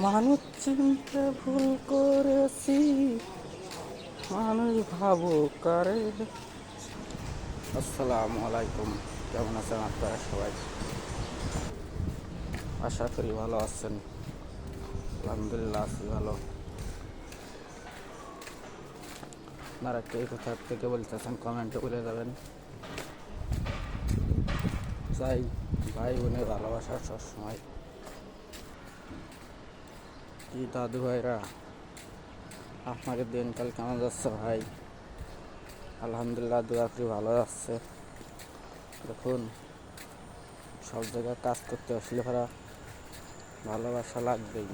মানুষ চিনতে ভুল করেছি, মানুষ ভাবুক করে। আসসালামু আলাইকুম, কেমন আছেন আপনারা সবাই? আশা করি ভালো আছেন। আলহামদুলিল্লাহ আছি ভালো। আপনারা কে কোথা থেকে বলতেছেন কমেন্টে বলে যাবেন। চাই ভাই বোনের ভালোবাসা সবসময়। কি দাদু ভাইরা, আপনাদের দিনকাল কেমন যাচ্ছে ভাই? আলহামদুলিল্লাহ দোয়া করি ভালো যাচ্ছে। দেখুন, সব জায়গায় কাজ করতে আসলে ভাড়া ভালোবাসা লাগবেই,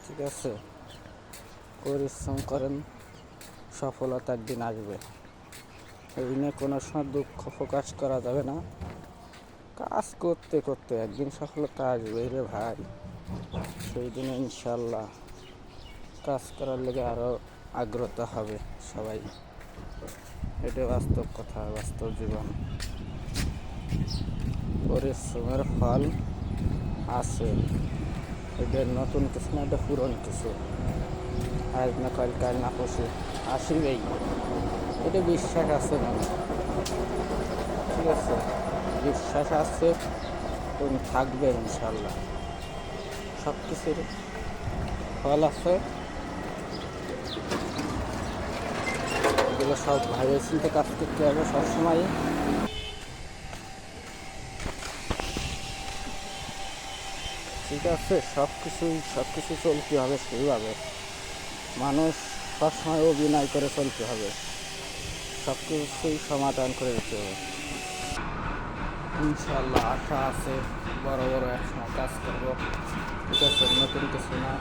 ঠিক আছে? পরিশ্রম করেন, সফলতা একদিন আসবে। এই নিয়ে কোনো সময় দুঃখ প্রকাশ করা যাবে না। কাজ করতে করতে একদিন সফলতা আসবে রে ভাই। সেই দিনে ইনশাল্লাহ কাজ করার লেগে আরও আগ্রহ হবে সবাই। এটা বাস্তব কথা, বাস্তব জীবন। পরিশ্রমের ফল আছে, এটা নতুন কিছু না, এটা পুরনো কিছু। আজ না কাল, কাল না পরশু আসবেই, এটা বিশ্বাস আছে মানে, ঠিক আছে? বিশ্বাস আছে এবং থাকবে ইনশাল্লাহ। সব কিছুর ফল আছে, এগুলো সব ভাবে চিন্তে কাজ করতে হবে সবসময়। ঠিক আছে, সব কিছু চলতে হবে সেইভাবে। মানুষ সবসময় অভিনয় করে চলতে হবে, সব কিছুই সমাধান করে দিতে হবে ইনশাল্লাহ। আশা আছে বড় বড় একসময় কাজ করবো, ঠিক আছে? নতুন কিছু না,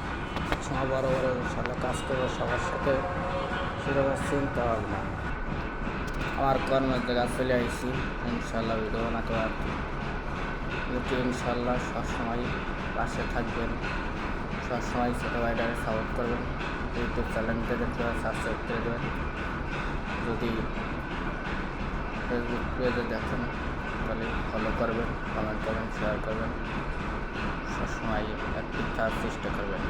একসময় বড় বড় ইনশাল্লাহ কাজ করবো সবার সাথে, সেরকম চিন্তা ভাবনা। আমার কর্মের জায়গা চলে আসছি, ইনশাল্লাহ ভিডিও বানাতে পারবো। কিন্তু ইনশাল্লাহ সবসময় পাশে থাকবেন, সবসময় ছোটো ভাইটাকে সাপোর্ট করবেন। ইউটিউব চ্যানেলটা দেখতে সাবস্ক্রাইব করে দেবেন। যদি ফেসবুক পেজে দেখেন তাহলে ফলো করবেন, কমেন্ট করবেন, শেয়ার করবেন, সবসময় অ্যাক্টিভ থাকার চেষ্টা করবেন।